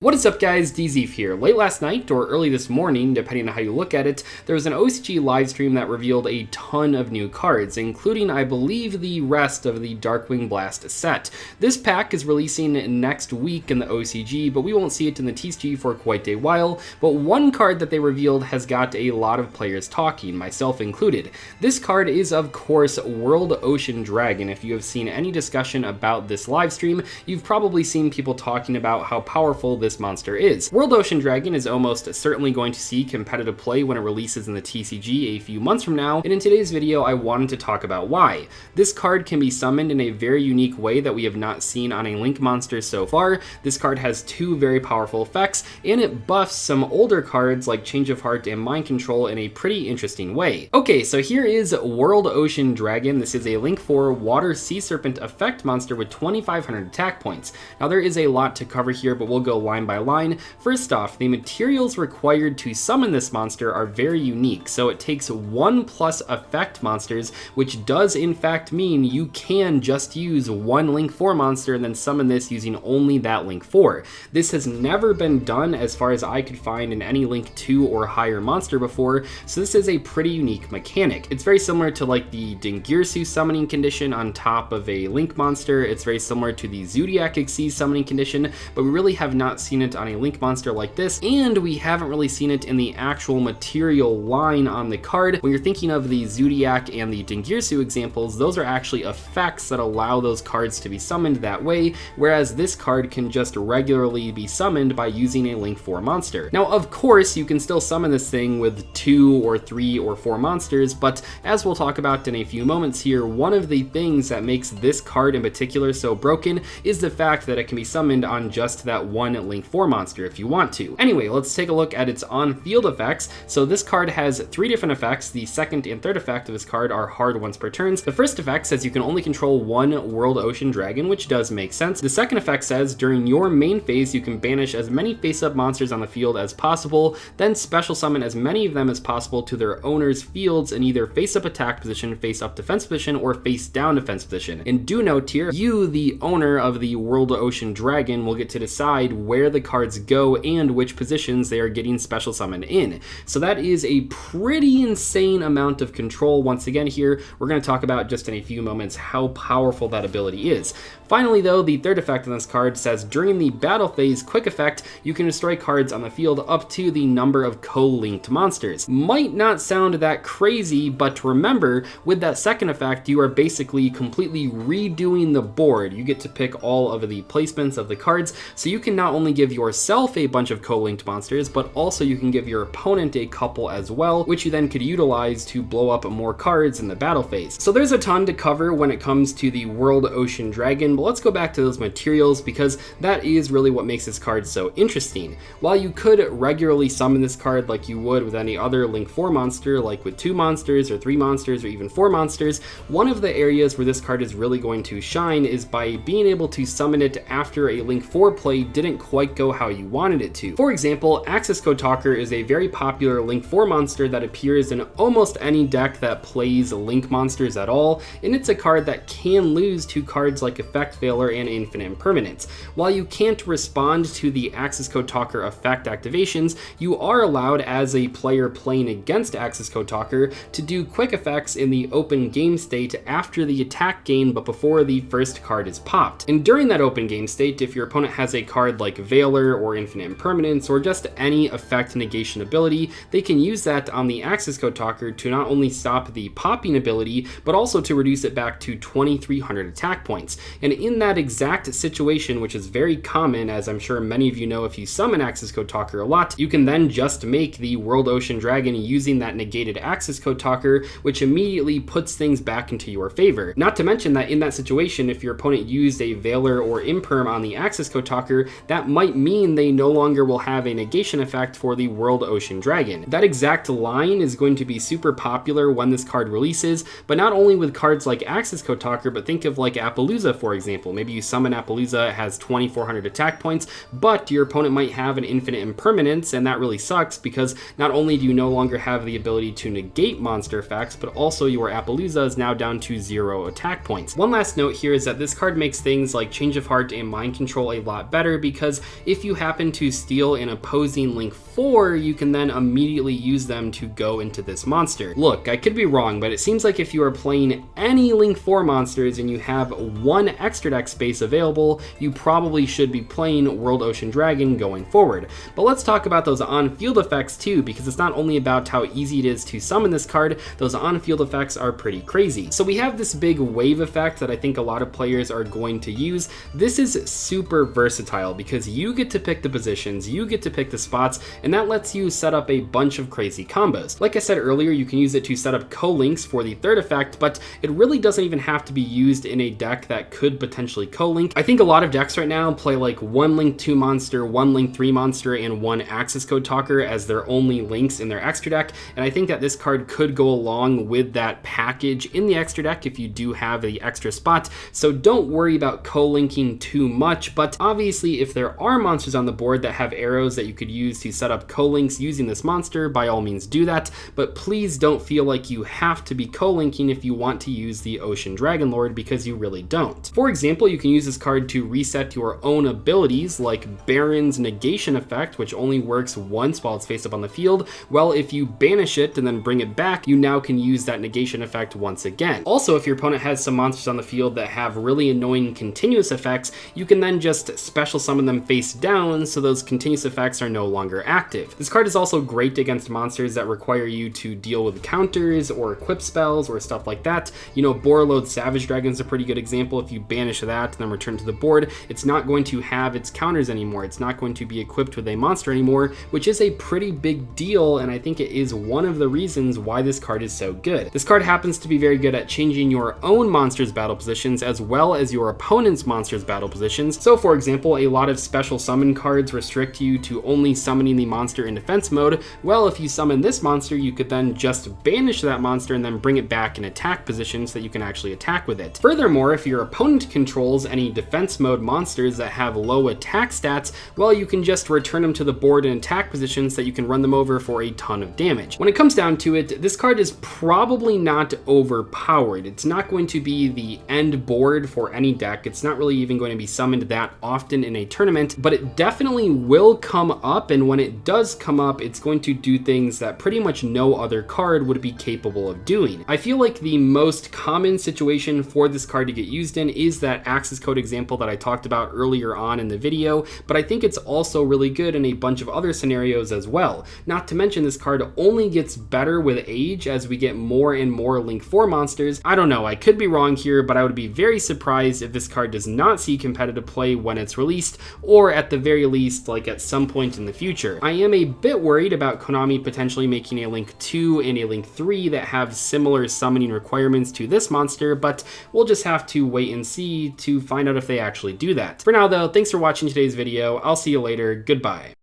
What is up, guys? Dzeeff here. Late last night or early this morning, depending on how you look at it, there was an OCG livestream that revealed a ton of new cards, including, I believe, the rest of the Darkwing Blast set. This pack is releasing next week in the OCG, but we won't see it in the TCG for quite a while. But one card that they revealed has got a lot of players talking, myself included. This card is, of course, World Ocean Dragon. If you have seen any discussion about this livestream, you've probably seen people talking about how powerful this monster is. World Ocean Dragon is almost certainly going to see competitive play when it releases in the TCG a few months from now, and in today's video I wanted to talk about why. This card can be summoned in a very unique way that we have not seen on a Link monster so far. This card has two very powerful effects, and it buffs some older cards like Change of Heart and Mind Control in a pretty interesting way. Okay, so here is World Ocean Dragon. This is a Link 4 Water Sea Serpent effect monster with 2,500 attack points. Now there is a lot to cover here, but we'll go line by line. First off, the materials required to summon this monster are very unique. So it takes 1+ effect monsters, which does in fact mean you can just use one Link 4 monster and then summon this using only that Link 4. This has never been done as far as I could find in any Link 2 or higher monster before, so this is a pretty unique mechanic. It's very similar to like the Dingirsu summoning condition on top of a Link monster. It's very similar to the Zodiac Xyz summoning condition, but we really have not seen it on a Link monster like this, and we haven't really seen it in the actual material line on the card. When you're thinking of the Zodiac and the Dingirsu examples, those are actually effects that allow those cards to be summoned that way, whereas this card can just regularly be summoned by using a Link 4 monster. Now, of course, you can still summon this thing with 2 or 3 or 4 monsters, but as we'll talk about in a few moments here, one of the things that makes this card in particular so broken is the fact that it can be summoned on just that one Link 4 monster if you want to. Anyway, let's take a look at its on-field effects. So this card has 3 different effects. The second and third effect of this card are hard once per turn. The first effect says you can only control one World Ocean Dragon, which does make sense. The second effect says during your main phase you can banish as many face-up monsters on the field as possible, then special summon as many of them as possible to their owner's fields in either face-up attack position, face-up defense position, or face-down defense position. And do note here, you, the owner of the World Ocean Dragon, will get to decide where the cards go and which positions they are getting special summoned in. So that is a pretty insane amount of control. Once again here, we're going to talk about just in a few moments how powerful that ability is. Finally though, the third effect on this card says during the battle phase quick effect, you can destroy cards on the field up to the number of co-linked monsters. Might not sound that crazy, but remember, with that second effect, you are basically completely redoing the board. You get to pick all of the placements of the cards, so you can not only give yourself a bunch of co-linked monsters, but also you can give your opponent a couple as well, which you then could utilize to blow up more cards in the battle phase. So there's a ton to cover when it comes to the World Ocean Dragon, but let's go back to those materials because that is really what makes this card so interesting. While you could regularly summon this card like you would with any other Link 4 monster, like with 2 monsters or 3 monsters or even 4 monsters, one of the areas where this card is really going to shine is by being able to summon it after a Link 4 play didn't quite go how you wanted it to. For example, Access Code Talker is a very popular Link 4 monster that appears in almost any deck that plays Link monsters at all, and it's a card that can lose to cards like Effect Failure and Infinite Impermanence. While you can't respond to the Access Code Talker effect activations, you are allowed as a player playing against Access Code Talker to do quick effects in the open game state after the attack gain but before the first card is popped. And during that open game state, if your opponent has a card like Veiler or Infinite Impermanence or just any effect negation ability, they can use that on the Access Code Talker to not only stop the popping ability, but also to reduce it back to 2,300 attack points. And in that exact situation, which is very common, as I'm sure many of you know if you summon Access Code Talker a lot, you can then just make the World Ocean Dragon using that negated Access Code Talker, which immediately puts things back into your favor. Not to mention that in that situation, if your opponent used a Veiler or Imperm on the Access Code Talker, that might mean they no longer will have a negation effect for the World Ocean Dragon. That exact line is going to be super popular when this card releases, but not only with cards like Access Code Talker, but think of like Appaloosa, for example. Maybe you summon Appaloosa, it has 2,400 attack points, but your opponent might have an Infinite Impermanence, and that really sucks because not only do you no longer have the ability to negate monster effects, but also your Appaloosa is now down to 0 attack points. One last note here is that this card makes things like Change of Heart and Mind Control a lot better because if you happen to steal an opposing Link 4, you can then immediately use them to go into this monster. Look, I could be wrong, but it seems like if you are playing any Link 4 monsters and you have one extra deck space available, you probably should be playing World Ocean Dragon going forward. But let's talk about those on-field effects too, because it's not only about how easy it is to summon this card, those on-field effects are pretty crazy. So we have this big wave effect that I think a lot of players are going to use. This is super versatile because you get to pick the positions, you get to pick the spots, and that lets you set up a bunch of crazy combos. Like I said earlier, you can use it to set up co-links for the third effect, but it really doesn't even have to be used in a deck that could potentially co-link. I think a lot of decks right now play like one Link 2 monster, one Link 3 monster, and one Access Code Talker as their only links in their extra deck, and I think that this card could go along with that package in the extra deck if you do have the extra spot, so don't worry about co-linking too much. But obviously if there are monsters on the board that have arrows that you could use to set up co-links using this monster, by all means do that, but please don't feel like you have to be co-linking if you want to use the Ocean Dragon Lord, because you really don't. For example, you can use this card to reset your own abilities like Baron's Negation Effect, which only works once while it's face up on the field. Well, if you banish it and then bring it back, you now can use that negation effect once again. Also, if your opponent has some monsters on the field that have really annoying continuous effects, you can then just special summon them face down so those continuous effects are no longer active. This card is also great against monsters that require you to deal with counters or equip spells or stuff like that. You know, Borreload Savage Dragon is a pretty good example. If you banish that and then return to the board, it's not going to have its counters anymore. It's not going to be equipped with a monster anymore, which is a pretty big deal, and I think it is one of the reasons why this card is so good. This card happens to be very good at changing your own monster's battle positions as well as your opponent's monster's battle positions. So for example, a lot of special summon cards restrict you to only summoning the monster in defense mode. Well, if you summon this monster, you could then just banish that monster and then bring it back in attack position so that you can actually attack with it. Furthermore, if your opponent controls any defense mode monsters that have low attack stats, well, you can just return them to the board in attack position so that you can run them over for a ton of damage. When it comes down to it, this card is probably not overpowered. It's not going to be the end board for any deck. It's not really even going to be summoned that often in a tournament, but it definitely will come up, and when it does come up, it's going to do things that pretty much no other card would be capable of doing. I feel like the most common situation for this card to get used in is that access code example that I talked about earlier on in the video, but I think it's also really good in a bunch of other scenarios as well. Not to mention, this card only gets better with age as we get more and more Link 4 monsters. I don't know, I could be wrong here, but I would be very surprised if this card does not see competitive play when it's released, or at the very least, like at some point in the future. I am a bit worried about Konami potentially making a Link 2 and a Link 3 that have similar summoning requirements to this monster, but we'll just have to wait and see to find out if they actually do that. For now though, thanks for watching today's video. I'll see you later. Goodbye.